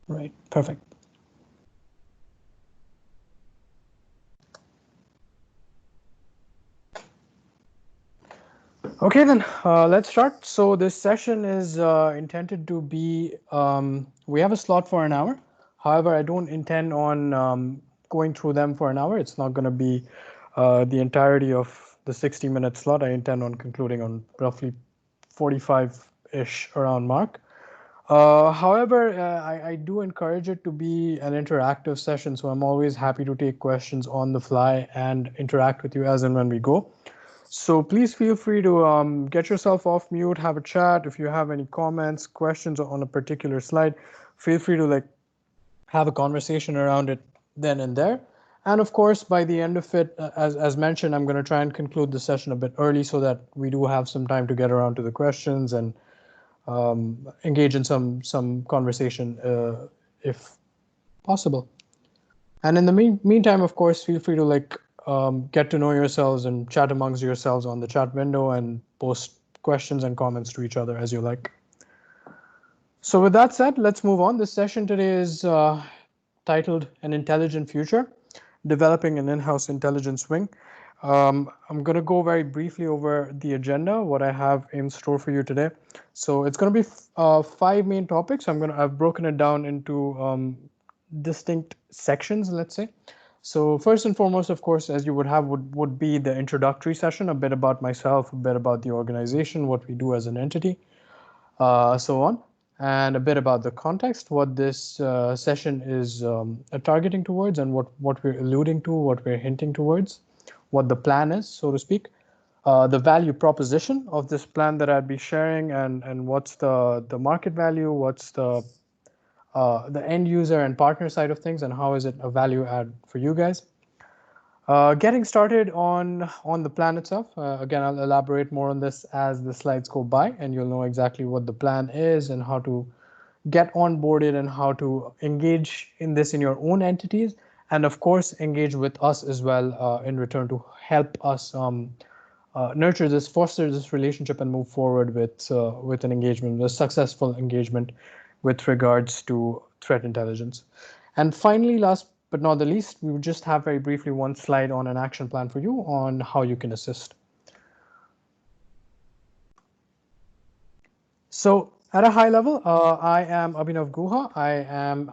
Right, perfect. Okay, then let's start. So this session is intended to be, we have a slot for an hour. However, I don't intend on going through them for an hour. It's not going to be the entirety of the 60-minute slot. I intend on concluding on roughly 45-ish around mark. However, I do encourage it to be an interactive session, so I'm always happy to take questions on the fly and interact with you as and when we go. So please feel free to get yourself off mute, have a chat. If you have any comments, questions on a particular slide, feel free to have a conversation around it then and there. And of course, by the end of it, as mentioned, I'm going to try and conclude the session a bit early so that we do have some time to get around to the questions and engage in some conversation if possible. And in the meantime, of course, feel free to get to know yourselves and chat amongst yourselves on the chat window and post questions and comments to each other as you like. So with that said, let's move on. This session today is titled An Intelligent Future, Developing an In-House Intelligence Wing. I'm going to go very briefly over the agenda, what I have in store for you today. So it's going to be 5 main topics. I've broken it down into distinct sections, let's say. So first and foremost, of course, as you would be the introductory session, a bit about myself, a bit about the organization, what we do as an entity, so on, and a bit about the context, what this session is targeting towards, and what we're alluding to, what we're hinting towards, what the plan is, so to speak, the value proposition of this plan that I'd be sharing, and what's the market value, what's the end user and partner side of things, and how is it a value add for you guys. Getting started on the plan itself. Again, I'll elaborate more on this as the slides go by, and you'll know exactly what the plan is and how to get onboarded and how to engage in this in your own entities, and of course engage with us as well in return to help us nurture this, foster this relationship, and move forward with an engagement, a successful engagement with regards to threat intelligence. And finally, last but not the least, we would just have very briefly one slide on an action plan for you on how you can assist. So at a high level, I am Abhinav Guha. I am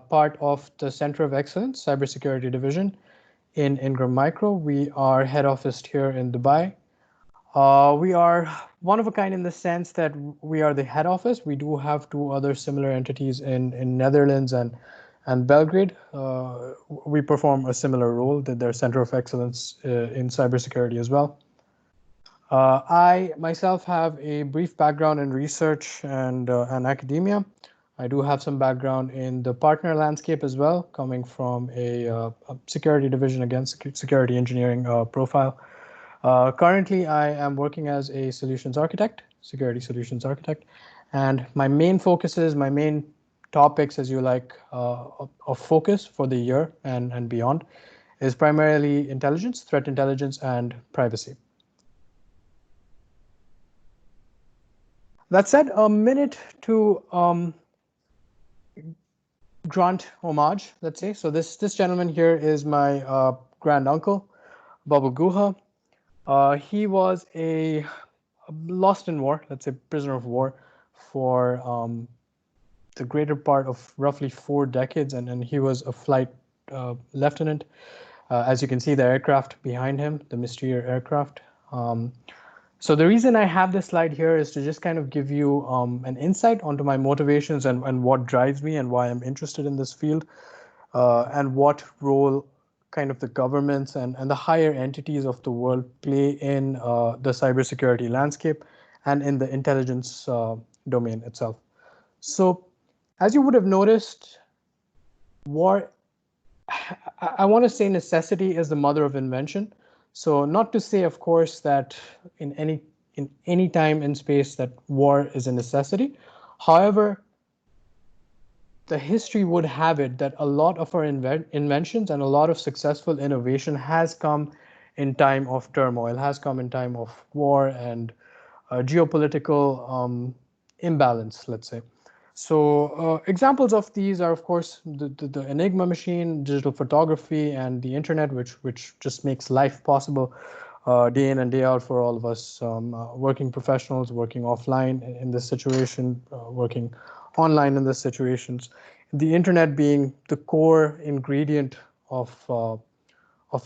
part of the Center of Excellence Cybersecurity Division in Ingram Micro. We are head office here in Dubai. We are one of a kind in the sense that we are the head office. We do have 2 other similar entities in Netherlands and Belgrade. We perform a similar role, that they're Center of Excellence in cybersecurity as well. I myself have a brief background in research and academia. I do have some background in the partner landscape as well, coming from a security division, again, security engineering profile. Currently, I am working as a solutions architect, security solutions architect, and my main focuses, my main topics, as you like, of focus for the year and beyond, is primarily intelligence, threat intelligence, and privacy. That said, a minute to grant homage, let's say. So this gentleman here is my grand uncle, Babu Guha. He was a lost in war, let's say prisoner of war, for the greater part of roughly 4 decades, and he was a flight lieutenant. As you can see, the aircraft behind him, the Mysteer aircraft. So the reason I have this slide here is to just kind of give you an insight onto my motivations and what drives me and why I'm interested in this field, and what role kind of the governments and the higher entities of the world play in the cybersecurity landscape and in the intelligence domain itself. So as you would have noticed, war, I want to say necessity is the mother of invention. So not to say, of course, that in any time in space that war is a necessity. However, the history would have it that a lot of our inventions and a lot of successful innovation has come in time of turmoil, has come in time of war and geopolitical imbalance, let's say. So examples of these are, of course, the Enigma machine, digital photography, and the internet, which just makes life possible day in and day out for all of us working professionals, working offline in this situation, working online in this situations. The internet being the core ingredient of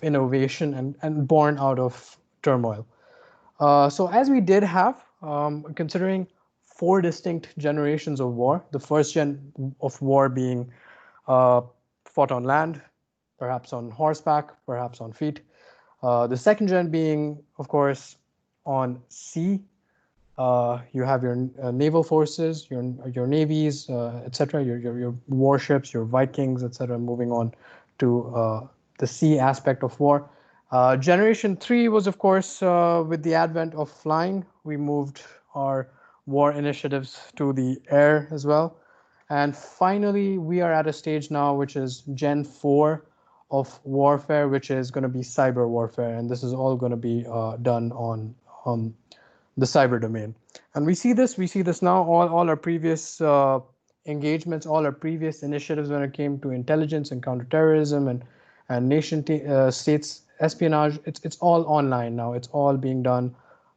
innovation and born out of turmoil. So as we did have, considering four distinct generations of war, the first gen of war being uh, fought on land, perhaps on horseback, perhaps on feet. The second gen being, of course, on sea. You have your naval forces, your navies, etc., your warships, your Vikings, etc., moving on to the sea aspect of war. Generation 3 was, of course, with the advent of flying, we moved our war initiatives to the air as well. And finally, we are at a stage now which is Gen 4 of warfare, which is going to be cyber warfare. And this is all going to be done on um, the cyber domain. And we see this now, all our previous engagements, all our previous initiatives when it came to intelligence and counterterrorism and states espionage, it's all online now. It's all being done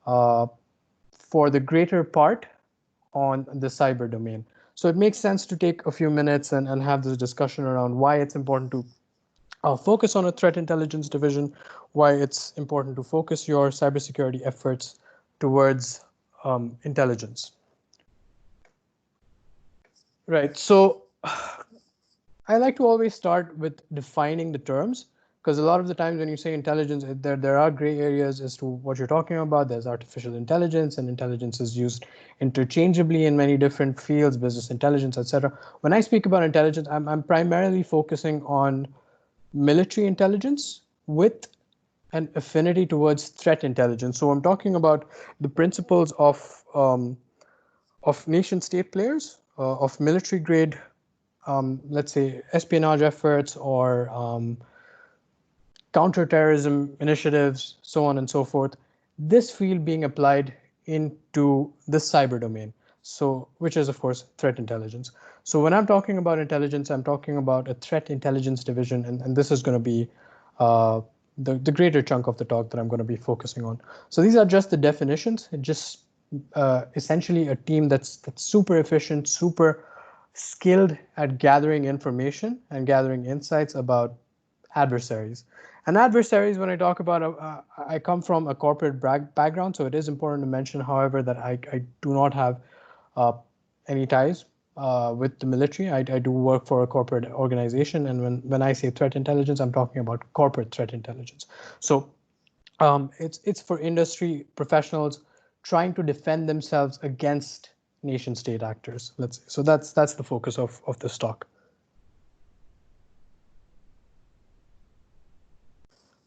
uh, for the greater part on the cyber domain. So it makes sense to take a few minutes and have this discussion around why it's important to focus on a threat intelligence division, why it's important to focus your cybersecurity efforts towards intelligence. Right. So I like to always start with defining the terms, because a lot of the times when you say intelligence, there are gray areas as to what you're talking about. There's artificial intelligence, and intelligence is used interchangeably in many different fields, business intelligence, etc. When I speak about intelligence, I'm primarily focusing on military intelligence with an affinity towards threat intelligence. So I'm talking about the principles of nation state players, of military grade, let's say, espionage efforts or counterterrorism initiatives, so on and so forth. This field being applied into the cyber domain, so which is of course threat intelligence. So when I'm talking about intelligence, I'm talking about a threat intelligence division, and this is going to be uh, the greater chunk of the talk that I'm going to be focusing on. So these are just the definitions. It just essentially a team that's super efficient, super skilled at gathering information and gathering insights about adversaries. And adversaries, when I talk about, I come from a corporate background, so it is important to mention, however, that I do not have uh, any ties with the military. I do work for a corporate organization, and when I say threat intelligence, I'm talking about corporate threat intelligence. So it's for industry professionals trying to defend themselves against nation state actors. Let's say. So that's the focus of this talk.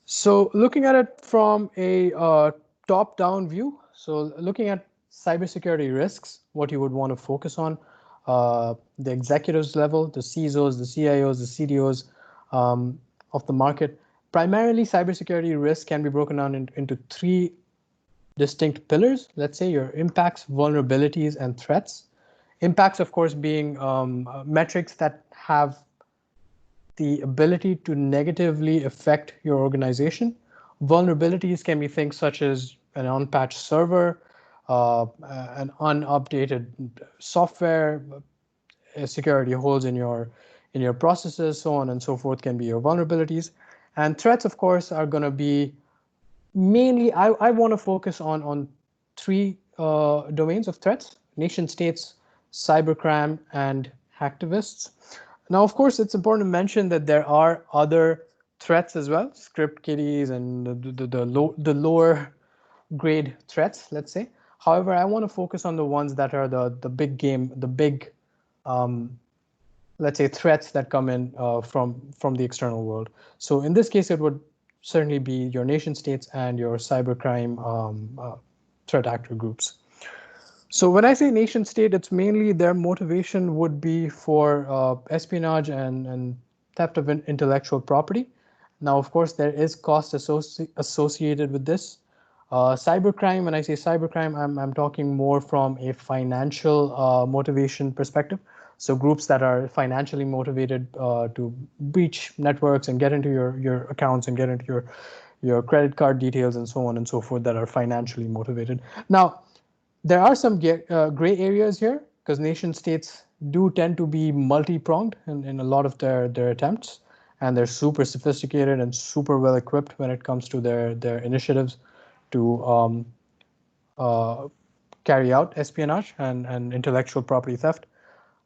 So looking at it from a top-down view, so looking at cybersecurity risks, what you would want to focus on, the executives level, the CISOs, the CIOs, the CDOs of the market. Primarily, cybersecurity risk can be broken down into three distinct pillars. Let's say your impacts, vulnerabilities, and threats. Impacts, of course, being metrics that have the ability to negatively affect your organization. Vulnerabilities can be things such as an unpatched server, an unupdated software, security holes in your processes, so on and so forth can be your vulnerabilities. And threats, of course, are going to be mainly, I want to focus on three domains of threats: nation states, cybercrime, and hacktivists. Now, of course, it's important to mention that there are other threats as well, script kiddies and the lower grade threats, let's say. However, I want to focus on the ones that are the big game, the big, let's say, threats that come in from the external world. So in this case, it would certainly be your nation states and your cybercrime threat actor groups. So when I say nation state, it's mainly their motivation would be for espionage and theft of intellectual property. Now, of course, there is cost associated with this. Cybercrime, when I say cybercrime, I'm talking more from a financial motivation perspective. So groups that are financially motivated to breach networks and get into your accounts and get into your credit card details and so on and so forth that are financially motivated. Now, there are some gray areas here because nation states do tend to be multi-pronged in a lot of their attempts, and they're super sophisticated and super well equipped when it comes to their initiatives to uh, carry out espionage and intellectual property theft.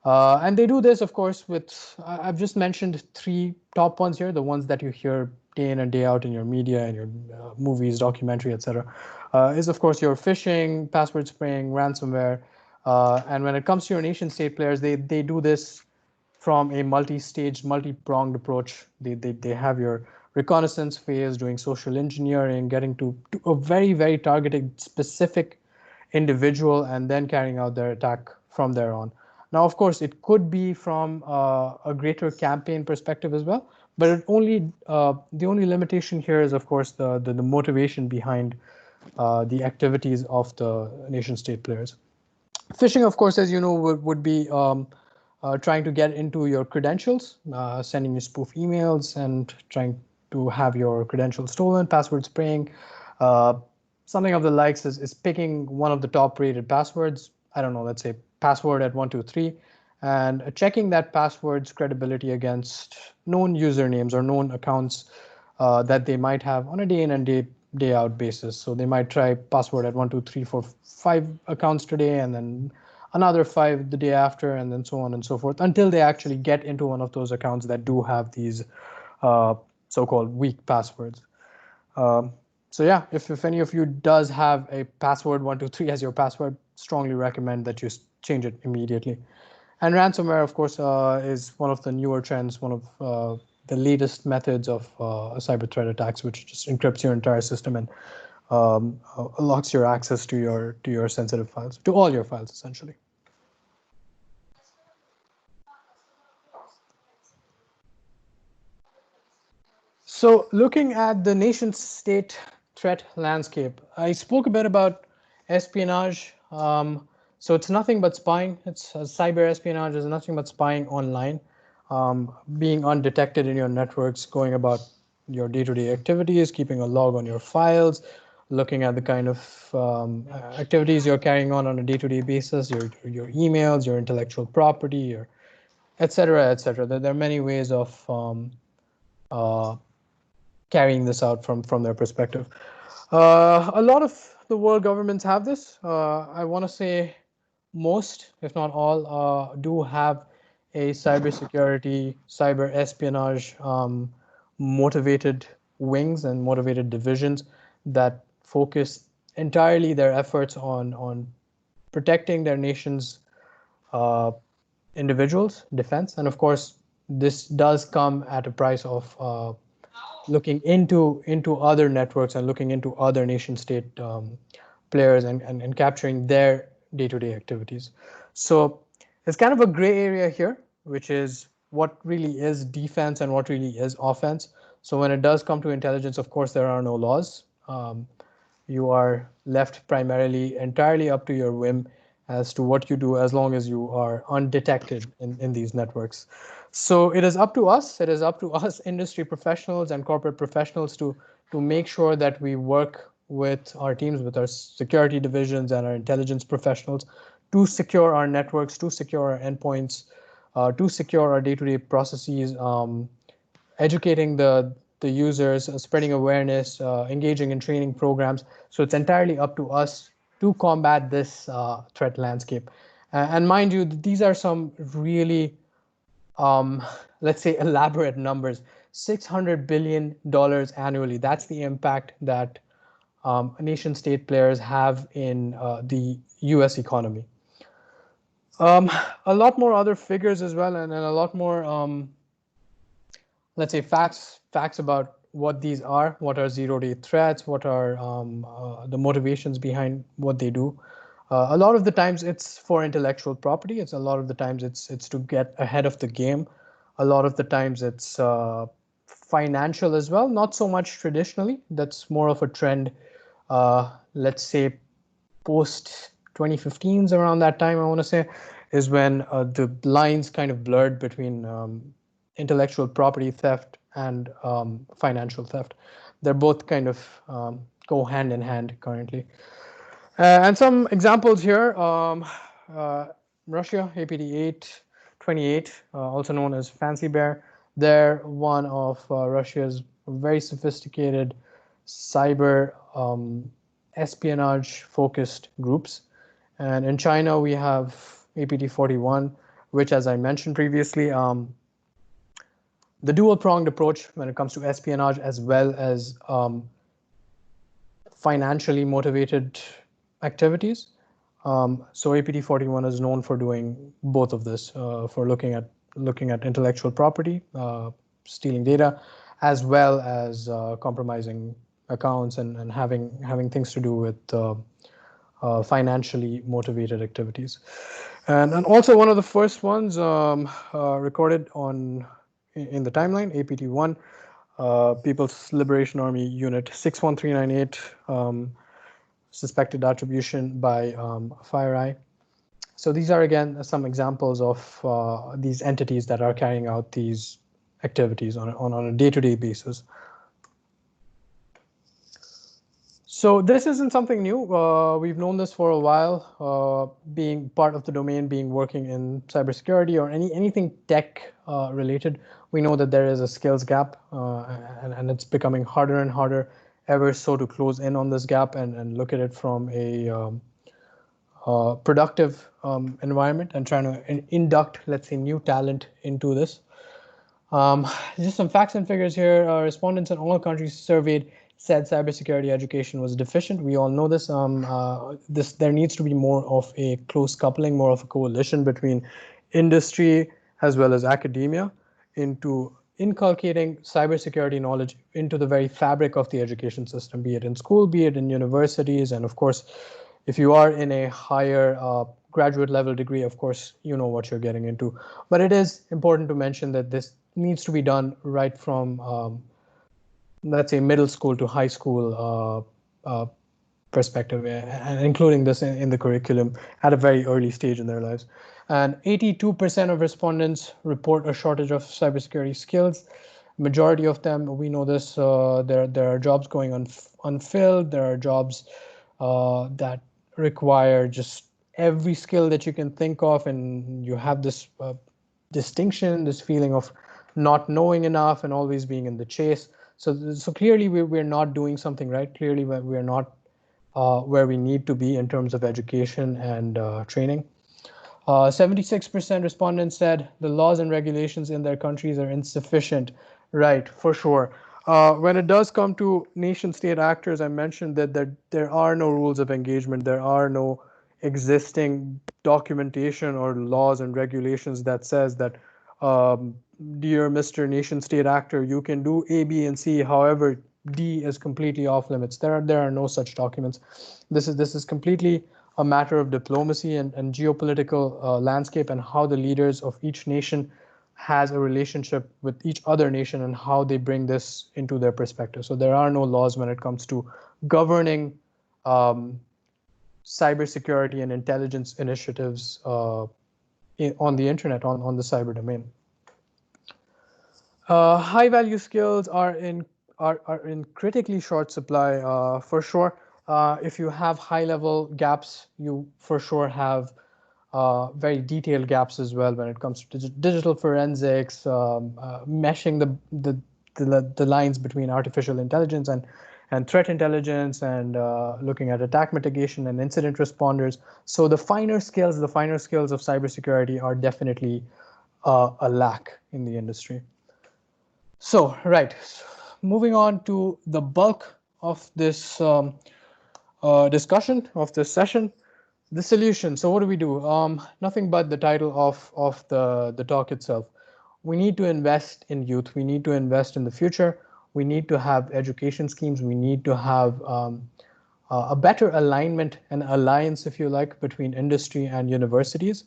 And they do this, of course, with, I've just mentioned three top ones here, the ones that you hear day in and day out in your media, in your movies, documentary, etc. Is, of course, your phishing, password spraying, ransomware. And when it comes to your nation state players, they do this from a multi-stage, multi-pronged approach. They have your reconnaissance phase, doing social engineering, getting to a very, very targeted, specific individual, and then carrying out their attack from there on. Now, of course, it could be from a greater campaign perspective as well, but the only limitation here is, of course, the motivation behind the activities of the nation state players. Phishing, of course, as you know, would be trying to get into your credentials, sending you spoof emails and trying to have your credentials stolen, password spraying. Uh, Something of the likes is picking one of the top rated passwords. I don't know, let's say password at 123, and checking that password's credibility against known usernames or known accounts that they might have on a day in and day out basis. So they might try password at 12345 accounts today, and then another 5 the day after, and then so on and so forth, until they actually get into one of those accounts that do have these so-called weak passwords. Um, so yeah, if any of you does have a password 123 as your password, strongly recommend that you change it immediately. And ransomware, of course, is one of the newer trends, one of the latest methods of cyber threat attacks, which just encrypts your entire system and locks your access to your sensitive files, to all your files, essentially. So looking at the nation-state threat landscape, I spoke a bit about espionage. So it's nothing but spying. It's cyber espionage is nothing but spying online, being undetected in your networks, going about your day-to-day activities, keeping a log on your files, looking at the kind of activities you're carrying on a day-to-day basis, your emails, your intellectual property, your et cetera, et cetera. There are many ways of uh, carrying this out from their perspective. A lot of the world governments have this. I want to say most, if not all, do have a cybersecurity, cyber espionage motivated wings and motivated divisions that focus entirely their efforts on protecting their nation's uh, individuals, defense, and of course, this does come at a price of looking into other networks and looking into other nation state players and capturing their day-to-day activities. So it's kind of a gray area here, which is what really is defense and what really is offense. So when it does come to intelligence, of course, there are no laws. You are left primarily entirely up to your whim as to what you do as long as you are undetected in these networks. So it is up to us, it is up to us industry professionals and corporate professionals to make sure that we work with our teams, with our security divisions and our intelligence professionals to secure our networks, to secure our endpoints, to secure our day-to-day processes, educating the users, spreading awareness, engaging in training programs. So it's entirely up to us to combat this threat landscape. And mind you, these are some really, let's say, elaborate numbers. $600 billion annually. That's the impact that nation state players have in the US economy. A lot more other figures as well, and a lot more let's say facts about what these are, what are zero-day threats, what are the motivations behind what they do. A lot of the times it's for intellectual property. It's a lot of the times it's to get ahead of the game. A lot of the times it's financial as well. Not so much traditionally. That's more of a trend let's say post 2015s, around that time, I want to say, is when the lines kind of blurred between intellectual property theft and financial theft. They're both kind of go hand in hand currently. And some examples here, uh, Russia, APT28, also known as Fancy Bear. They're one of Russia's very sophisticated cyber espionage-focused groups. And in China, we have APT41, which, as I mentioned previously, the dual-pronged approach when it comes to espionage as well as financially motivated activities. So APT41 is known for doing both of this, for looking at intellectual property, stealing data, as well as compromising accounts and having things to do with financially motivated activities. And also one of the first ones recorded in the timeline, APT1, People's Liberation Army Unit 61398, suspected attribution by FireEye. So these are, again, some examples of these entities that are carrying out these activities on a day-to-day basis. So this isn't something new. We've known this for a while, being part of the domain, working in cybersecurity or anything tech related. We know that there is a skills gap, and it's becoming harder and harder ever so to close in on this gap and look at it from a productive environment and trying to induct, let's say, new talent into this. Just some facts and figures here. Respondents in all countries surveyed said cybersecurity education was deficient. We all know this. There needs to be more of a close coupling, more of a coalition between industry as well as academia into inculcating cybersecurity knowledge into the very fabric of the education system, be it in school, be it in universities, and of course, if you are in a higher graduate level degree, of course, you know what you're getting into. But it is important to mention that this needs to be done right from, let's say, middle school to high school perspective, and including this in the curriculum at a very early stage in their lives. And 82% of respondents report a shortage of cybersecurity skills. Majority of them, we know this, there are jobs going unfilled. There are jobs that require just every skill that you can think of, and you have this distinction, this feeling of not knowing enough and always being in the chase. So clearly we're not doing something right. Clearly we're not where we need to be in terms of education and training. 76% respondents said the laws and regulations in their countries are insufficient. Right, for sure. When it does come to nation-state actors, I mentioned that there are no rules of engagement. There are no existing documentation or laws and regulations that says that, dear Mr. Nation-state actor, you can do A, B, and C. However, D is completely off limits. There are no such documents. This is completely a matter of diplomacy and geopolitical landscape, and how the leaders of each nation has a relationship with each other nation and how they bring this into their perspective. So there are no laws when it comes to governing cybersecurity and intelligence initiatives on the internet, on the cyber domain. High value skills are in critically short supply, for sure. If you have high level gaps, you for sure have very detailed gaps as well when it comes to digital forensics, meshing the lines between artificial intelligence and threat intelligence, and looking at attack mitigation and incident responders. So the finer skills of cybersecurity are definitely a lack in the industry. So, right, moving on to the bulk of this discussion, of this session, the solution. So what do we do? Nothing but the title of the talk itself. We need to invest in youth. We need to invest in the future. We need to have education schemes. We need to have a better alignment and alliance, if you like, between industry and universities.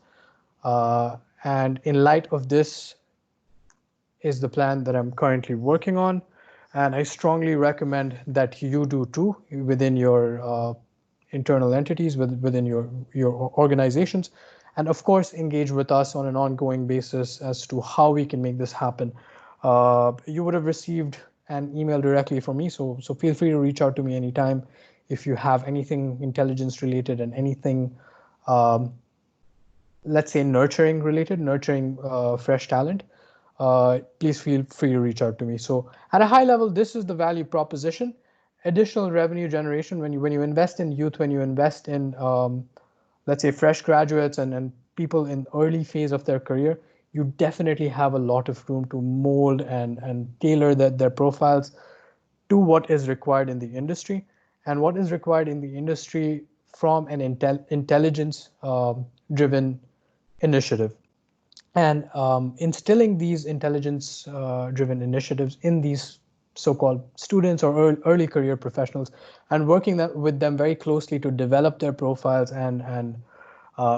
And in light of this is the plan that I'm currently working on. And I strongly recommend that you do too within your internal entities, within your organizations, and of course engage with us on an ongoing basis as to how we can make this happen. You would have received an email directly from me, so feel free to reach out to me anytime if you have anything intelligence related and anything, um, let's say nurturing related, nurturing fresh talent. Please feel free to reach out to me. So at a high level, this is the value proposition. Additional revenue generation when you invest in youth, when you invest in let's say fresh graduates and people in early phase of their career, you definitely have a lot of room to mold and tailor their profiles to what is required in the industry, and what is required in the industry from an intelligence driven initiative. And instilling these intelligence driven initiatives in these so-called students or early career professionals, and working with them very closely to develop their profiles and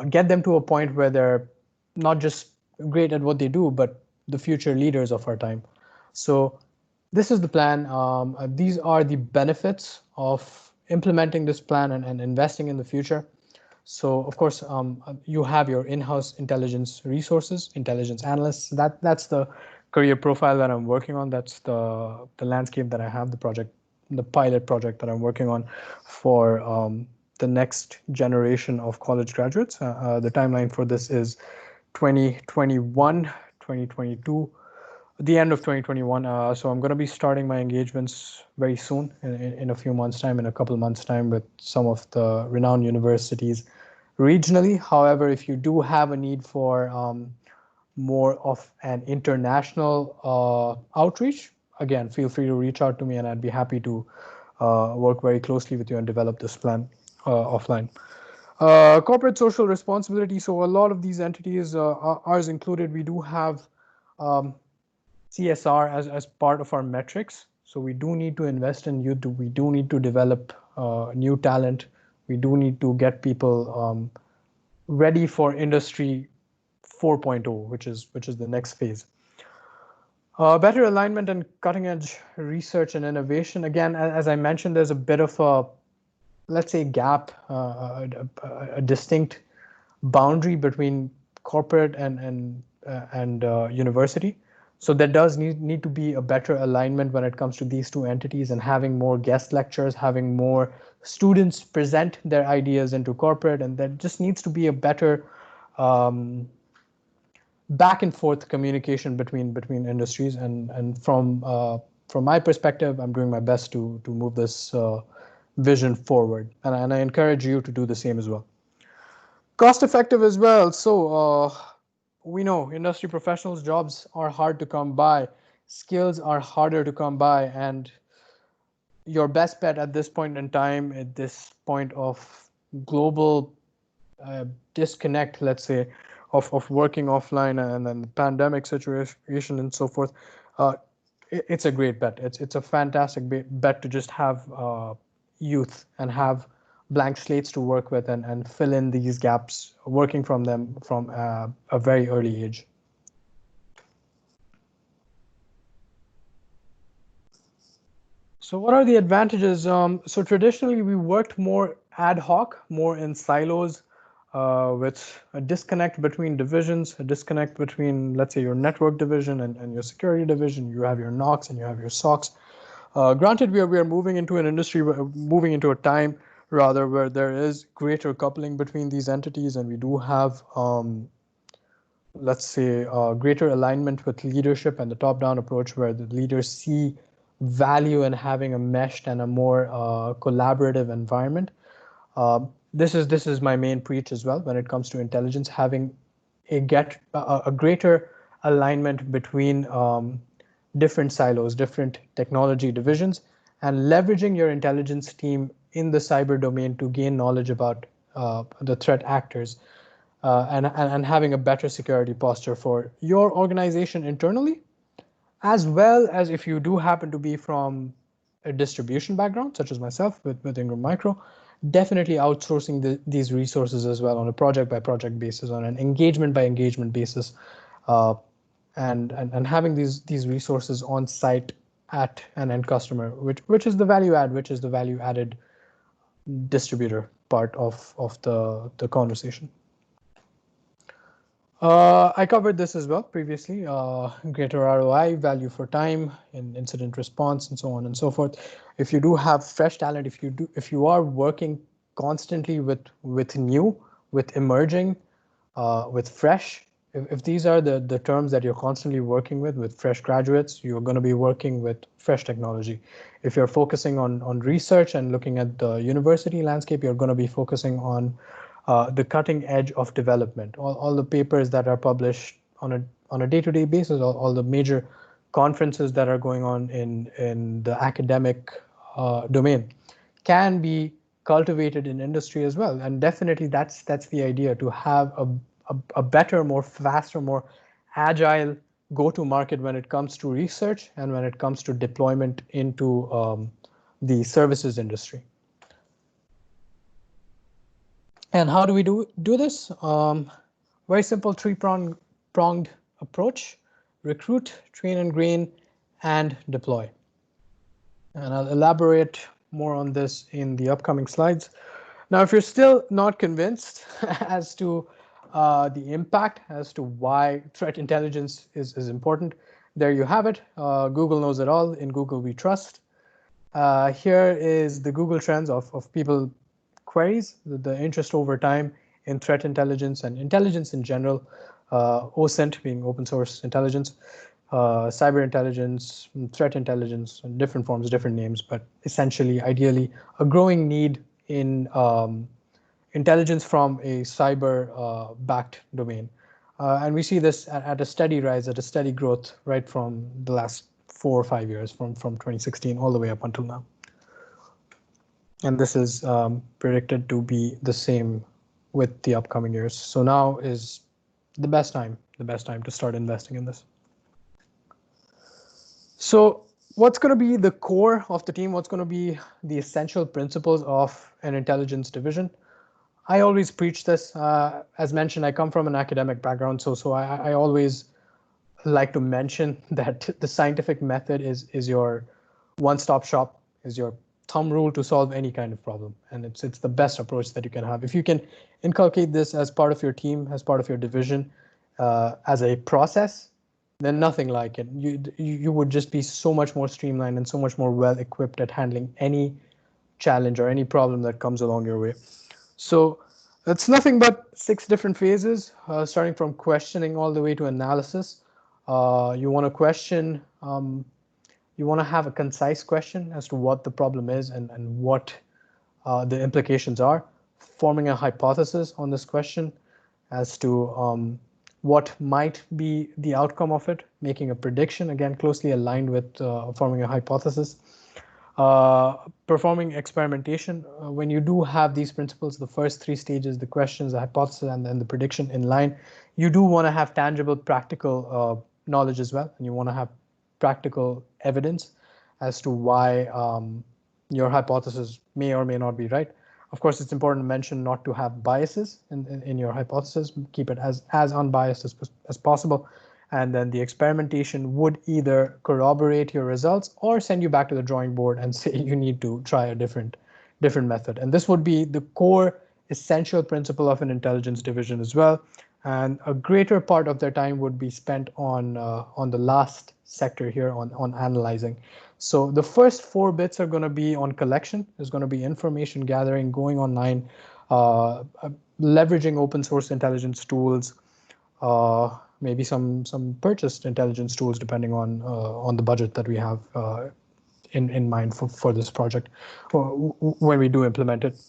get them to a point where they're not just great at what they do, but the future leaders of our time. So this is the plan. These are the benefits of implementing this plan and investing in the future. So of course, you have your in-house intelligence resources, intelligence analysts. That's the career profile that I'm working on. That's the landscape that I have, the project, the pilot project that I'm working on for the next generation of college graduates. The timeline for this is 2021, 2022, the end of 2021. So I'm going to be starting my engagements very soon, in a few months' time, in a couple of months' time, with some of the renowned universities regionally. However, if you do have a need for more of an international outreach, again, feel free to reach out to me and I'd be happy to work very closely with you and develop this plan offline. Corporate social responsibility. So a lot of these entities, ours included, we do have um, CSR as part of our metrics. So we do need to invest in youth. We do need to develop new talent. We do need to get people ready for industry 4.0, which is the next phase. Better alignment and cutting edge research and innovation. Again, as I mentioned, there's a bit of a, let's say, gap, a distinct boundary between corporate and university. So there does need to be a better alignment when it comes to these two entities, and having more guest lectures, having more students present their ideas into corporate, and there just needs to be a better back and forth communication between industries. And from my perspective, I'm doing my best to move this vision forward, and I encourage you to do the same as well. Cost effective as well. So we know industry professionals, jobs are hard to come by, skills are harder to come by, and your best bet at this point in time, at this point of global disconnect, let's say, of working offline and then the pandemic situation and so forth, it's a great bet. It's a fantastic bet to just have youth and have blank slates to work with and fill in these gaps, working from them from a very early age. So what are the advantages? So traditionally, we worked more ad hoc, more in silos, with a disconnect between divisions, a disconnect between, let's say, your network division and your security division. You have your NOCs and you have your SOCs. Granted, we are moving into an industry, moving into a time rather where there is greater coupling between these entities, and we do have, let's say, greater alignment with leadership and the top-down approach, where the leaders see value in having a meshed and a more collaborative environment. This is my main preach as well when it comes to intelligence, having a greater alignment between different silos, different technology divisions, and leveraging your intelligence team in the cyber domain to gain knowledge about the threat actors, and having a better security posture for your organization internally, as well as if you do happen to be from a distribution background, such as myself with Ingram Micro, definitely outsourcing these resources as well on a project by project basis, on an engagement by engagement basis, and having these resources on site at an end customer, which is the value add, which is the value added distributor part of the conversation. I covered this as well previously. Greater ROI, value for time, in incident response, and so on and so forth. If you do have fresh talent, if you are working constantly with new, with emerging, with fresh, if these are the terms that you're constantly working with fresh graduates, you're going to be working with fresh technology. If you're focusing on research and looking at the university landscape, you're going to be focusing on the cutting edge of development. All the papers that are published on a day-to-day basis, all the major conferences that are going on in the academic domain can be cultivated in industry as well. And definitely that's the idea, to have a better, more faster, more agile go-to-market when it comes to research and when it comes to deployment into the services industry. And how do we do this? Very simple three-pronged approach: recruit, train and grain, and deploy. And I'll elaborate more on this in the upcoming slides. Now, if you're still not convinced as to the impact, as to why threat intelligence is important, there you have it. Google knows it all. In Google we trust. Here is the Google Trends of people queries, the interest over time in threat intelligence and intelligence in general, OSINT being open source intelligence, cyber intelligence, threat intelligence, in different forms, different names, but essentially, ideally, a growing need in intelligence from a cyber-backed domain. And we see this at a steady rise, at a steady growth, right from the last 4 or 5 years, from 2016 all the way up until now. And this is predicted to be the same with the upcoming years. So now is the best time to start investing in this. So what's going to be the core of the team? What's going to be the essential principles of an intelligence division? I always preach this. As mentioned, I come from an academic background, so I always like to mention that the scientific method is your one-stop shop, is your thumb rule to solve any kind of problem, and it's the best approach that you can have. If you can inculcate this as part of your team, as part of your division, as a process, then nothing like it. You would just be so much more streamlined and so much more well equipped at handling any challenge or any problem that comes along your way. So it's nothing but 6 different phases, starting from questioning all the way to analysis. You want to question. You want to have a concise question as to what the problem is and what the implications are, forming a hypothesis on this question as to what might be the outcome of it, making a prediction, again, closely aligned with forming a hypothesis, performing experimentation. When you do have these principles, the first 3 stages, the questions, the hypothesis, and then the prediction in line, you do want to have tangible, practical knowledge as well, and you want to have practical evidence as to why your hypothesis may or may not be right. Of course, it's important to mention not to have biases in your hypothesis. Keep it as unbiased as possible. And then the experimentation would either corroborate your results or send you back to the drawing board and say you need to try a different method. And this would be the core essential principle of an intelligence division as well. And a greater part of their time would be spent on the last sector here, on analyzing. So the first 4 bits are going to be on collection. There's going to be information gathering, going online, leveraging open source intelligence tools, maybe some purchased intelligence tools, depending on the budget that we have in mind for this project when we do implement it.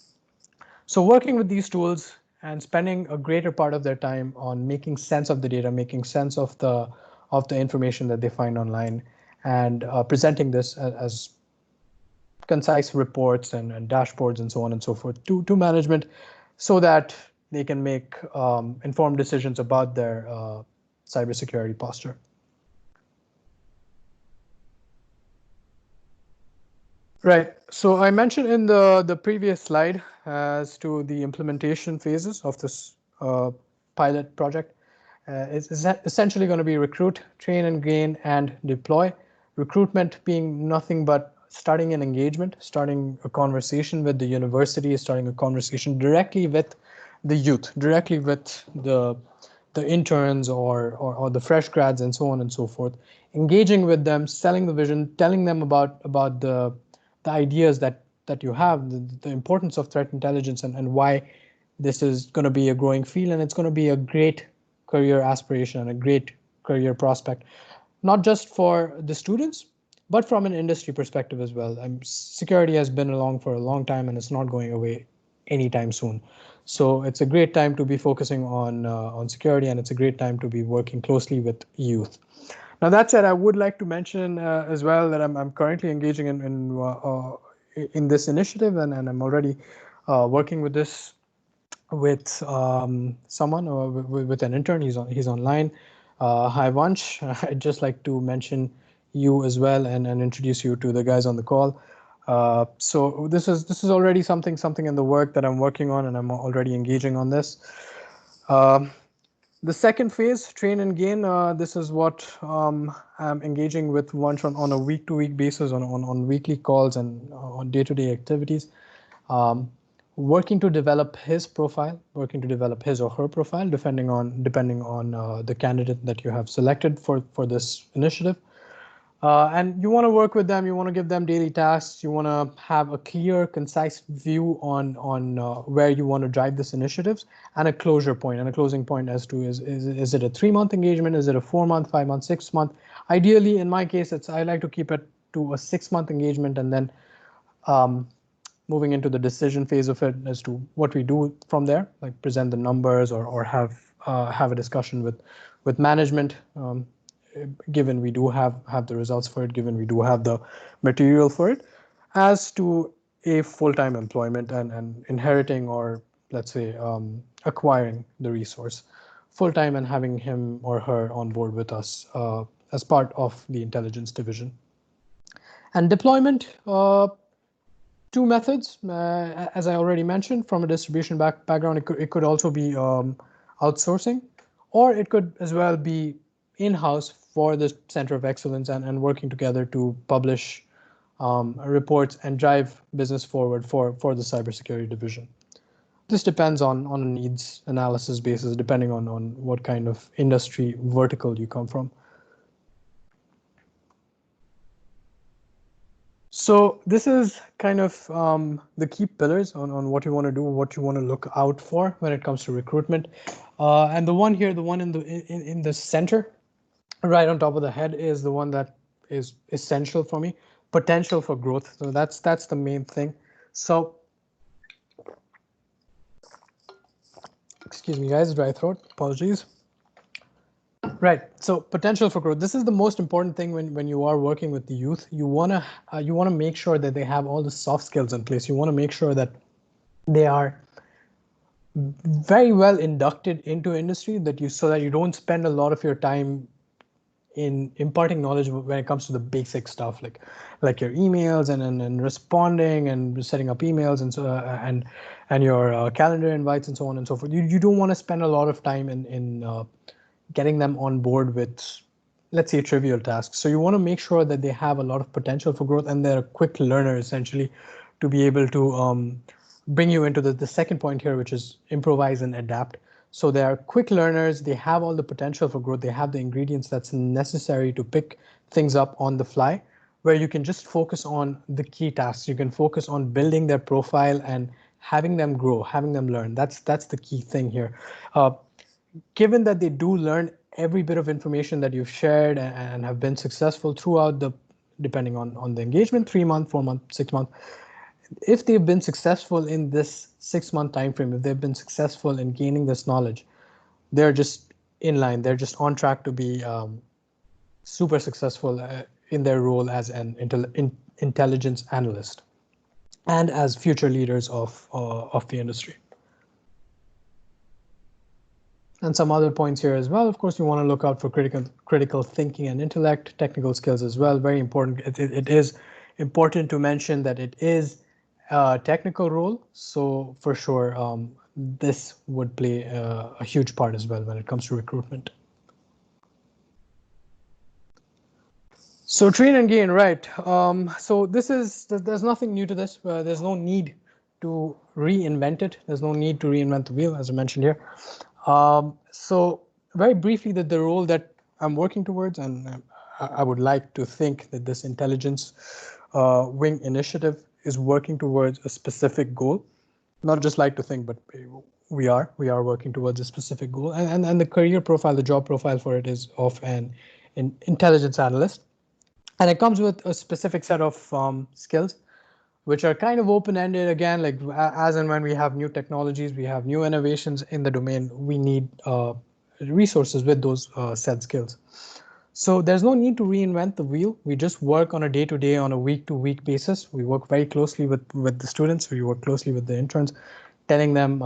So working with these tools and spending a greater part of their time on making sense of the data, making sense of the information that they find online, and presenting this as concise reports and dashboards and so on and so forth to management, so that they can make informed decisions about their cybersecurity posture. Right. So I mentioned in the previous slide as to the implementation phases of this pilot project. It's essentially going to be recruit, train and gain, and deploy. recruitment being nothing but starting an engagement, starting a conversation with the university, starting a conversation directly with the youth, directly with the interns or the fresh grads and so on and so forth, engaging with them, selling the vision, telling them about the ideas that you have, the importance of threat intelligence and why this is going to be a growing field and it's going to be a great career aspiration and a great career prospect, not just for the students, but from an industry perspective as well. Security has been along for a long time and it's not going away anytime soon. So it's a great time to be focusing on security, and it's a great time to be working closely with youth. Now that said, I would like to mention as well that I'm currently engaging in this initiative, and I'm already working with this with someone or with an intern. He's online. Hi Vansh, I'd just like to mention you as well and introduce you to the guys on the call. So this is already something in the work that I'm working on, and I'm already engaging on this. Um, the second phase, train and gain, this is what I'm engaging with Vansh on a week-to-week basis, on weekly calls and on day-to-day activities. Um, Working to develop his profile, working to develop his or her profile, depending on the candidate that you have selected for this initiative. And you want to work with them. You want to give them daily tasks. You want to have a clear, concise view on where you want to drive this initiatives, and a closure point and a closing point as to is it a 3-month engagement? Is it a 4-month, 5-month, 6-month? Ideally, in my case, I like to keep it to a 6-month engagement, and then um, moving into the decision phase of it as to what we do from there, like present the numbers or have a discussion with management. Given we do have the results for it, given we do have the material for it, as to a full-time employment and inheriting, or let's say acquiring the resource full-time and having him or her on board with us as part of the intelligence division. And deployment, two methods, as I already mentioned. From a distribution background, it could also be outsourcing, or it could as well be in-house for the Center of Excellence and working together to publish reports and drive business forward for the cybersecurity division. This depends on a needs analysis basis, depending on what kind of industry vertical you come from. So this is kind of the key pillars on what you want to do, what you want to look out for when it comes to recruitment. And the one here, the one in the center, right on top of the head, is the one that is essential for me: potential for growth. So that's the main thing. So, excuse me, guys, dry throat. Apologies. Right. So potential for growth. This is the most important thing when you are working with the youth. You wanna make sure that they have all the soft skills in place. You want to make sure that they are very well inducted into industry, so that you don't spend a lot of your time in imparting knowledge when it comes to the basic stuff, like your emails and responding and setting up emails and your calendar invites and so on and so forth. You don't want to spend a lot of time in getting them on board with, let's say, trivial tasks. So you want to make sure that they have a lot of potential for growth and they're a quick learner, essentially, to be able to bring you into the second point here, which is improvise and adapt. So they are quick learners. They have all the potential for growth. They have the ingredients that's necessary to pick things up on the fly, where you can just focus on the key tasks. You can focus on building their profile and having them grow, having them learn. That's the key thing here. Given that they do learn every bit of information that you've shared and have been successful throughout depending on the engagement, 3-month, 4-month, 6-month, if they've been successful in this 6-month time frame, if they've been successful in gaining this knowledge, they're just in line. They're just on track to be super successful in their role as an intelligence analyst and as future leaders of the industry. And some other points here as well. Of course, you want to look out for critical thinking and intellect, technical skills as well. Very important. It is important to mention that it is a technical role. So for sure, this would play a huge part as well when it comes to recruitment. So train and gain, right? So there's nothing new to this. There's no need to reinvent it. There's no need to reinvent the wheel, as I mentioned here. So very briefly, that the role that I'm working towards, and I would like to think that this intelligence wing initiative is working towards a specific goal. Not just like to think, but we are working towards a specific goal, and the career profile, the job profile for it is of an intelligence analyst. And it comes with a specific set of skills, which are kind of open-ended. Again, like as and when we have new technologies, we have new innovations in the domain, we need resources with those said skills. So there's no need to reinvent the wheel. We just work on a day-to-day, on a week-to-week basis. We work very closely with the students. We work closely with the interns, telling them,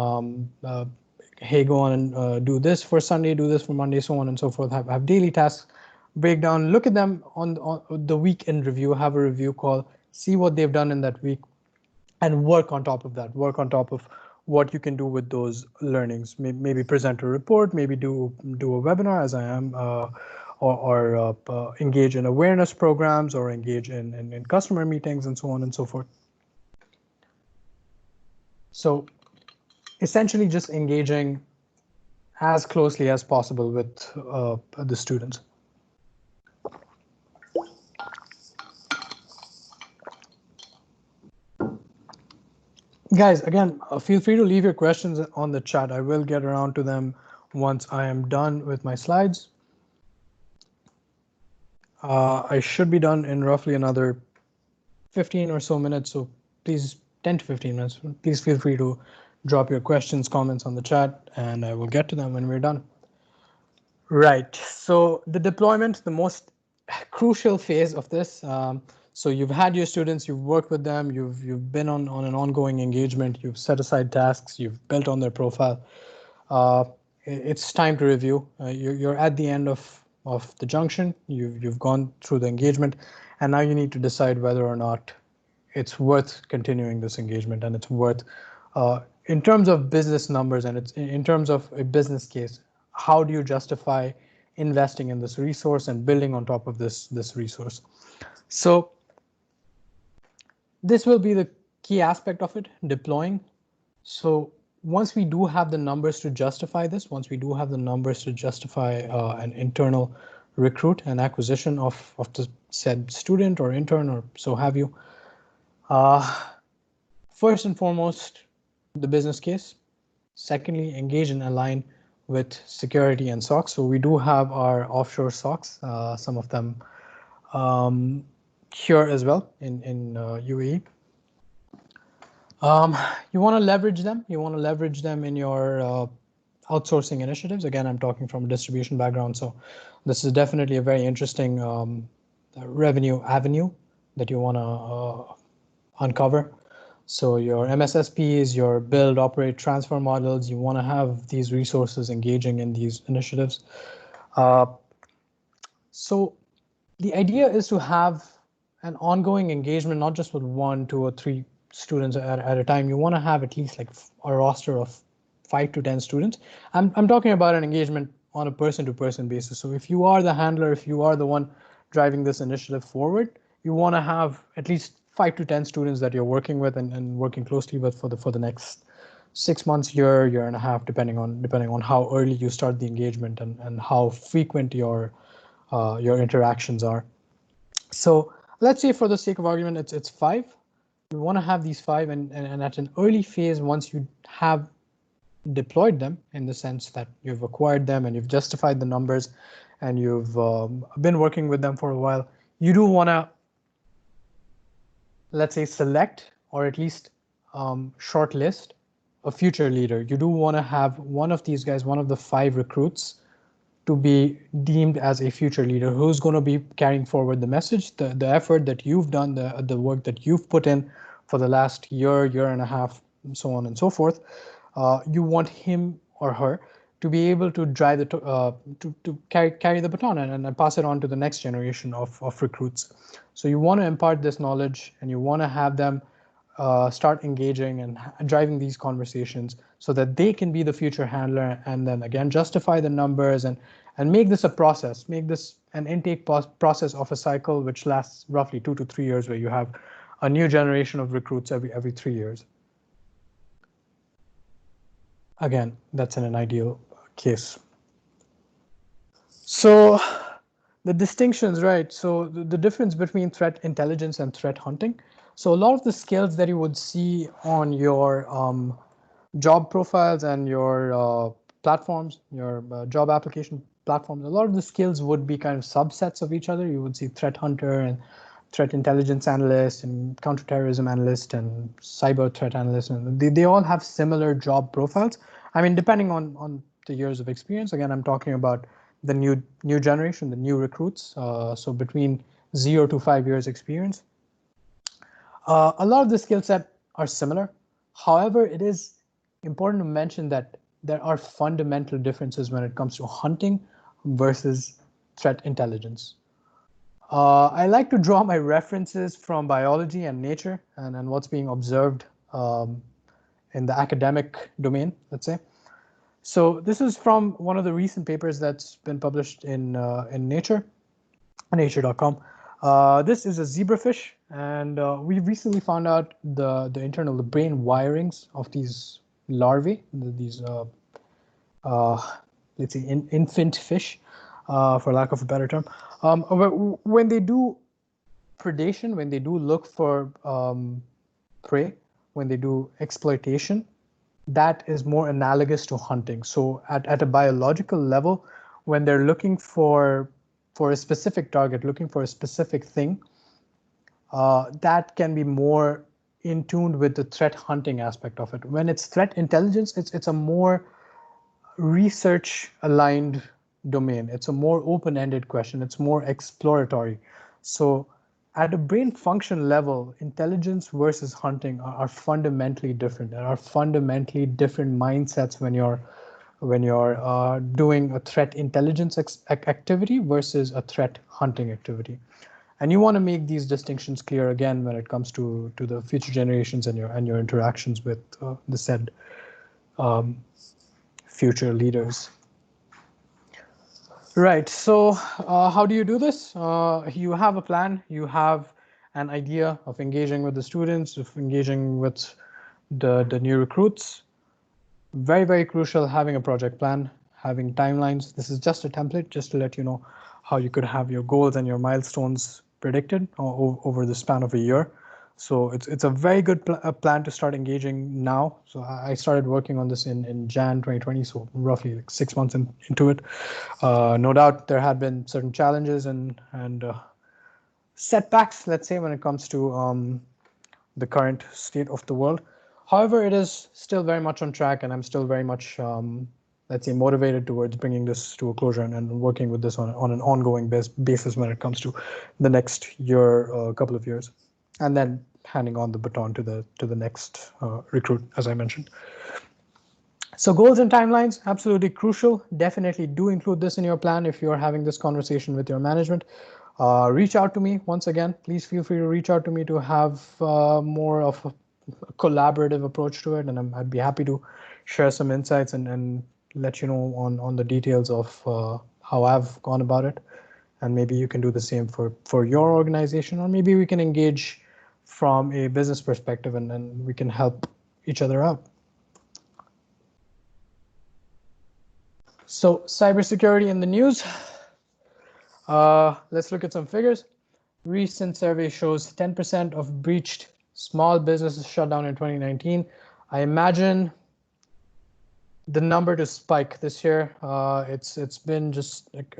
hey, go on and do this for Sunday, do this for Monday, so on and so forth. Have daily tasks, break down, look at them on the weekend review, have a review call, see what they've done in that week, and work on top of that, work on top of what you can do with those learnings. Maybe present a report, maybe do a webinar, as I am, or engage in awareness programs, or engage in customer meetings, and so on and so forth. So essentially just engaging as closely as possible with the students. Guys, again, feel free to leave your questions on the chat. I will get around to them once I am done with my slides. I should be done in roughly another 15 or so minutes, so please, 10 to 15 minutes, please feel free to drop your questions, comments on the chat, and I will get to them when we're done. Right, so the deployment, the most crucial phase of this. So you've had your students, you've worked with them, you've been on an ongoing engagement, you've set aside tasks, you've built on their profile. It's time to review. You're at the end of the junction. You've gone through the engagement, and now you need to decide whether or not it's worth continuing this engagement, and it's worth, in terms of business numbers, and it's in terms of a business case, how do you justify investing in this resource and building on top of this resource? So this will be the key aspect of it, deploying. So once we do have the numbers to justify this, once we do have the numbers to justify an internal recruit and acquisition of the said student or intern or so have you, first and foremost, the business case. Secondly, engage and align with security and SOCs. So we do have our offshore SOCs, some of them here as well in UAE. You want to leverage them. You want to leverage them in your outsourcing initiatives. Again, I'm talking from a distribution background, so this is definitely a very interesting revenue avenue that you want to uncover. So your MSSPs, your build, operate, transfer models, you want to have these resources engaging in these initiatives. So the idea is to have an ongoing engagement, not just with 1, 2, or 3 students at a time. You want to have at least like a roster of 5 to 10 students. I'm talking about an engagement on a person-to-person basis. So if you are the handler, if you are the one driving this initiative forward, you want to have at least 5 to 10 students that you're working with and working closely with for the next 6 months, year and a half, depending on how early you start the engagement and how frequent your interactions are. So let's say, for the sake of argument, it's 5. We want to have these 5, and at an early phase, once you have deployed them, in the sense that you've acquired them and you've justified the numbers and you've been working with them for a while, you do want to, let's say, select or at least shortlist a future leader. You do want to have one of these guys, one of the 5 recruits, to be deemed as a future leader who's going to be carrying forward the message, the effort that you've done, the work that you've put in for the last year and a half, and so on and so forth. You want him or her to be able to drive the to carry the baton and pass it on to the next generation of recruits. So you want to impart this knowledge, and you want to have them start engaging and driving these conversations so that they can be the future handler, and then again justify the numbers and and make this a process, make this an intake process of a cycle which lasts roughly 2 to 3 years, where you have a new generation of recruits every 3 years. Again, that's in an ideal case. So the distinctions, right? So the difference between threat intelligence and threat hunting. So a lot of the skills that you would see on your job profiles and your platforms, your job application platforms, a lot of the skills would be kind of subsets of each other. You would see threat hunter and threat intelligence analyst and counterterrorism analyst and cyber threat analyst, and they all have similar job profiles. I mean, depending on the years of experience. Again, I'm talking about the new generation, the new recruits. So between 0 to 5 years experience. A lot of the skill set are similar. However, it is important to mention that there are fundamental differences when it comes to hunting versus threat intelligence. I like to draw my references from biology and nature and what's being observed in the academic domain, let's say. So this is from one of the recent papers that's been published in Nature, nature.com. This is a zebrafish, and we recently found out the internal, the brain wirings of these larvae, these let's say infant fish, for lack of a better term. When they do predation, when they do look for prey, when they do exploitation, that is more analogous to hunting. So at a biological level, when they're looking for a specific target, looking for a specific thing, that can be more in tune with the threat hunting aspect of it. When it's threat intelligence, it's a more research aligned domain. It's a more open-ended question. It's more exploratory. So at a brain function level, intelligence versus hunting are fundamentally different. There are fundamentally different mindsets when you're doing a threat intelligence activity versus a threat hunting activity. And you want to make these distinctions clear again when it comes to the future generations and your interactions with the said future leaders. Right. So how do you do this? You have a plan. You have an idea of engaging with the students, of engaging with the new recruits. Very, very crucial having a project plan, having timelines. This is just a template just to let you know how you could have your goals and your milestones predicted over the span of a year. So it's a very good plan to start engaging now. So I started working on this in Jan 2020, so roughly like 6 months into it. No doubt there had been certain challenges and setbacks, let's say, when it comes to the current state of the world. However, it is still very much on track, and I'm still very much, let's say, motivated towards bringing this to a closure and working with this on an ongoing basis when it comes to the next year, couple of years, and then handing on the baton to the next recruit, as I mentioned. So goals and timelines, absolutely crucial. Definitely do include this in your plan if you're having this conversation with your management. Reach out to me once again. Please feel free to reach out to me to have more of a collaborative approach to it, and I'd be happy to share some insights and let you know on the details of how I've gone about it. And maybe you can do the same for your organization, or maybe we can engage from a business perspective and we can help each other out. So cybersecurity in the news. Let's look at some figures. Recent survey shows 10% of breached small businesses shut down in 2019. I imagine the number to spike this year. It's been just like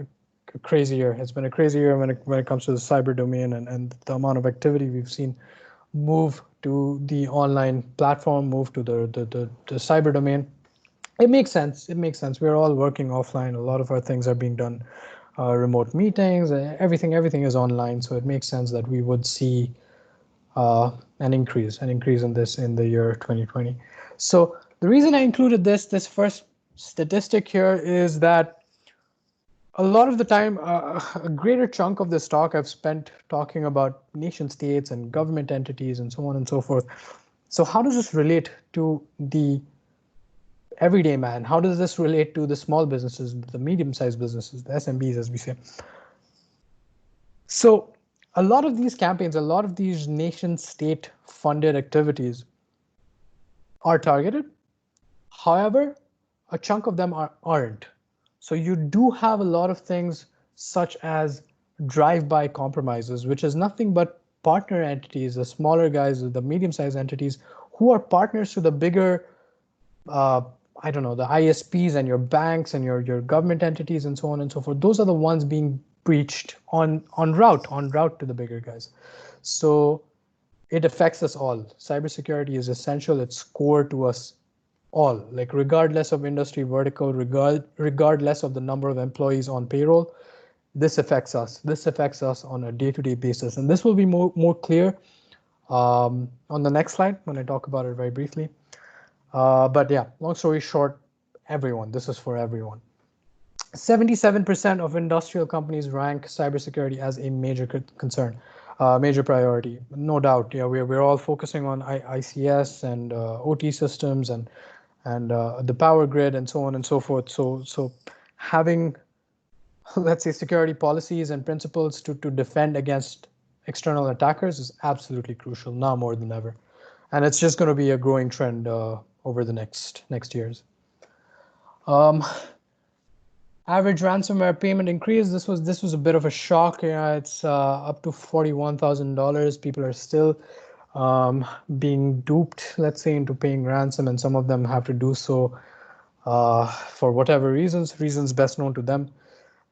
a crazy year. It's been a crazy year when it comes to the cyber domain and the amount of activity we've seen move to the online platform, move to the cyber domain. It makes sense. It makes sense. We're all working offline. A lot of our things are being done, remote meetings. Everything is online. So it makes sense that we would see an increase in this in the year 2020. So the reason I included this first statistic here is that a lot of the time, a greater chunk of this talk I've spent talking about nation states and government entities and so on and so forth. So how does this relate to the everyday man. How does this relate to the small businesses, the medium-sized businesses, the SMBs, as we say? So a lot of these campaigns, a lot of these nation-state funded activities are targeted. However, a chunk of them aren't. So you do have a lot of things such as drive-by compromises, which is nothing but partner entities, the smaller guys, the medium-sized entities, who are partners to the bigger, I don't know, the ISPs and your banks and your government entities and so on and so forth. Those are the ones being breached on route to the bigger guys. So it affects us all. Cybersecurity is essential. It's core to us all, like regardless of industry vertical, regardless of the number of employees on payroll, this affects us. This affects us on a day-to-day basis. And this will be more clear on the next slide when I talk about it very briefly. But yeah, long story short, everyone, this is for everyone. 77% of industrial companies rank cybersecurity as a major concern, major priority. No doubt, yeah, we're all focusing on ICS and OT systems and the power grid and so on and so forth. So having, let's say, security policies and principles to defend against external attackers is absolutely crucial now more than ever, and it's just going to be a growing trend over the next years. Average ransomware payment increase. This was a bit of a shock. Yeah, it's up to $41,000. People are still being duped, let's say, into paying ransom, and some of them have to do so for whatever reasons best known to them.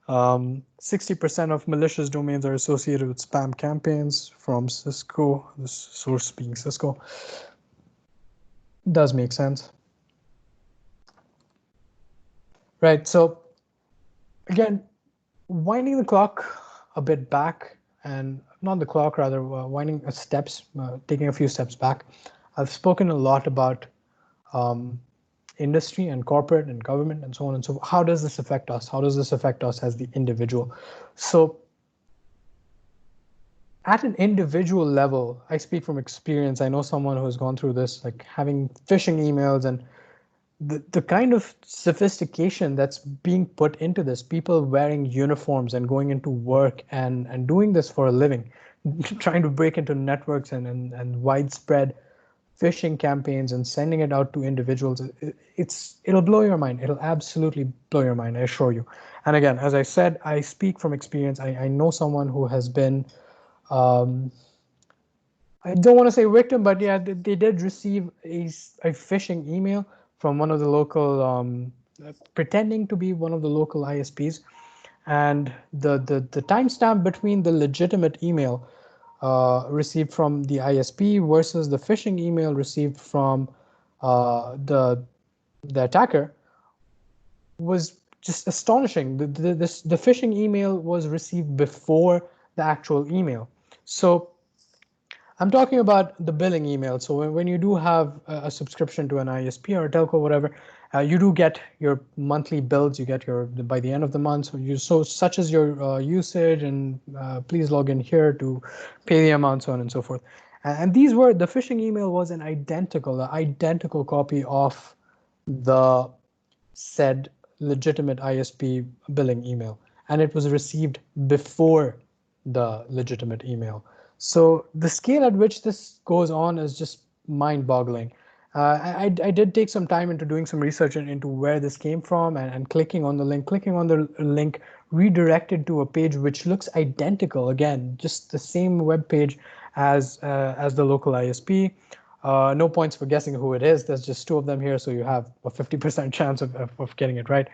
60% of malicious domains are associated with spam campaigns from Cisco, the source being Cisco. Does make sense. Right, so again, winding the clock a bit back, and not the clock, rather winding steps, taking a few steps back. I've spoken a lot about industry and corporate and government and so on and so forth. How does this affect us? How does this affect us as the individual? So at an individual level, I speak from experience. I know someone who has gone through this, like having phishing emails and the kind of sophistication that's being put into this, people wearing uniforms and going into work and doing this for a living, trying to break into networks and widespread phishing campaigns and sending it out to individuals. It'll blow your mind. It'll absolutely blow your mind, I assure you. And again, as I said, I speak from experience. I know someone who has been, I don't want to say victim, but yeah, they did receive a phishing email from one of the local, pretending to be one of the local ISPs, and the timestamp between the legitimate email received from the ISP versus the phishing email received from the attacker was just astonishing. The phishing email was received before the actual email. So I'm talking about the billing email. So when you do have a subscription to an ISP or a telco, whatever, you do get your monthly bills. You get your by the end of the month. So such as your usage, and please log in here to pay the amount, so on and so forth. And these were, the phishing email was an identical copy of the said legitimate ISP billing email, and it was received before the legitimate email. So the scale at which this goes on is just mind-boggling. I did take some time into doing some research into where this came from, and clicking on the link redirected to a page which looks identical, again, just the same web page as the local ISP. No points for guessing who it is. There's just two of them here, so you have a 50% chance of getting it right.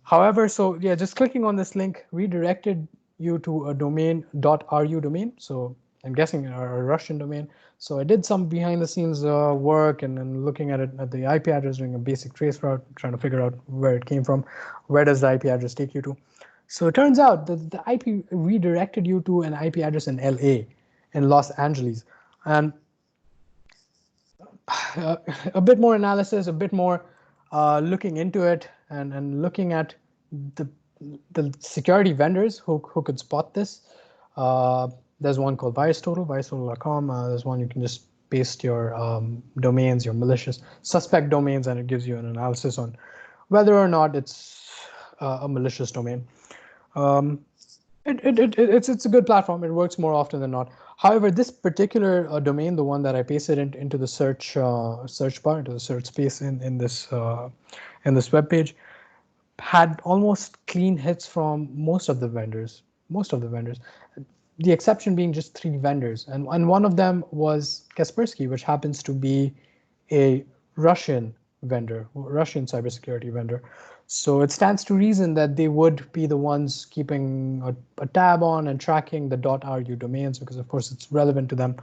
However, so yeah, just clicking on this link redirected you to a domain .ru domain. So I'm guessing a Russian domain. So I did some behind the scenes work and looking at it at the IP address, doing a basic trace route, trying to figure out where it came from. Where does the IP address take you to? So it turns out that the IP redirected you to an IP address in LA, in Los Angeles. And a bit more analysis, a bit more looking into it, and looking at the security vendors who could spot this. There's one called VirusTotal, virustotal.com. There's one you can just paste your domains, your malicious suspect domains, and it gives you an analysis on whether or not it's a malicious domain. It's a good platform. It works more often than not. However, this particular domain, the one that I pasted into the search bar, into the search space in this web page, had almost clean hits from most of the vendors. The exception being just 3 vendors, and one of them was Kaspersky, which happens to be a Russian cybersecurity vendor. So it stands to reason that they would be the ones keeping a tab on and tracking the .ru domains, because of course it's relevant to them.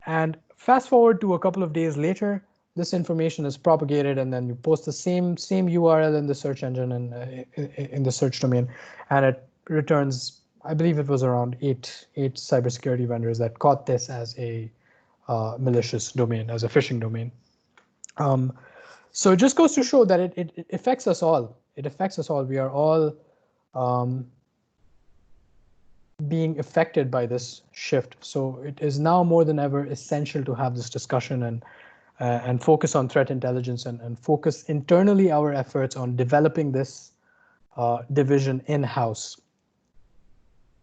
And fast forward to a couple of days later, this information is propagated, and then you post the same URL in the search engine and in the search domain, and it returns, I believe it was around eight cybersecurity vendors that caught this as a malicious domain, as a phishing domain. So it just goes to show that it affects us all. It affects us all. We are all being affected by this shift. So it is now more than ever essential to have this discussion and focus on threat intelligence and focus internally our efforts on developing this division in-house.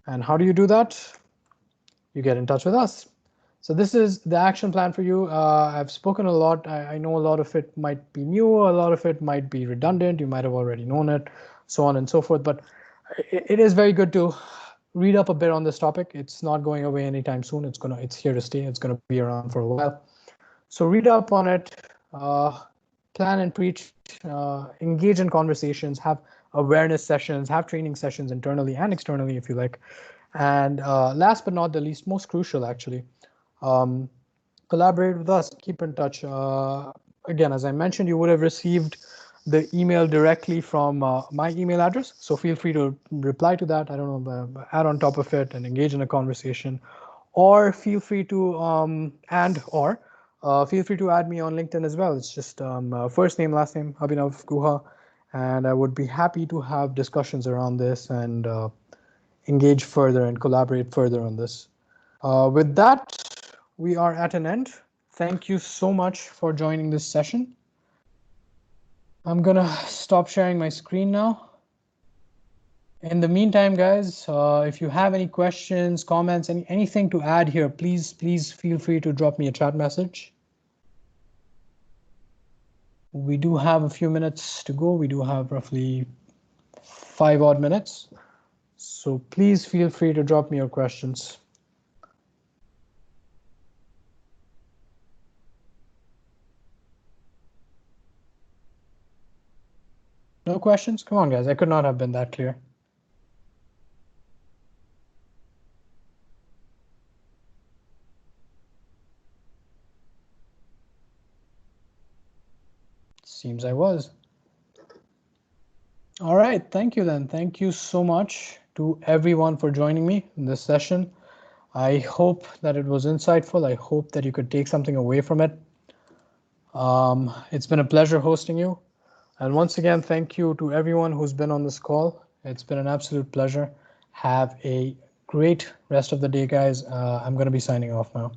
And how do you do that? You get in touch with us. So this is the action plan for you. I've spoken a lot. I know a lot of it might be new, a lot of it might be redundant. You might have already known it, so on and so forth. But it is very good to read up a bit on this topic. It's not going away anytime soon. It's here to stay. It's gonna be around for a while. So read up on it, plan and preach, engage in conversations, have awareness sessions, have training sessions internally and externally if you like. And last but not the least, most crucial actually, collaborate with us, keep in touch. Again, as I mentioned, you would have received the email directly from my email address. So feel free to reply to that. I don't know, add on top of it and engage in a conversation, or feel free to feel free to add me on LinkedIn as well. It's just first name, last name, Abhinav Guha, and I would be happy to have discussions around this and engage further and collaborate further on this. With that, we are at an end. Thank you so much for joining this session. I'm gonna stop sharing my screen now. In the meantime, guys, if you have any questions, comments, anything to add here, please feel free to drop me a chat message. We do have a few minutes to go. We do have roughly 5 odd minutes. So please feel free to drop me your questions. No questions? Come on, guys. I could not have been that clear. Seems I was. All right. Thank you then. Thank you so much to everyone for joining me in this session. I hope that it was insightful. I hope that you could take something away from it. It's been a pleasure hosting you. And once again, thank you to everyone who's been on this call. It's been an absolute pleasure. Have a great rest of the day, guys. I'm going to be signing off now.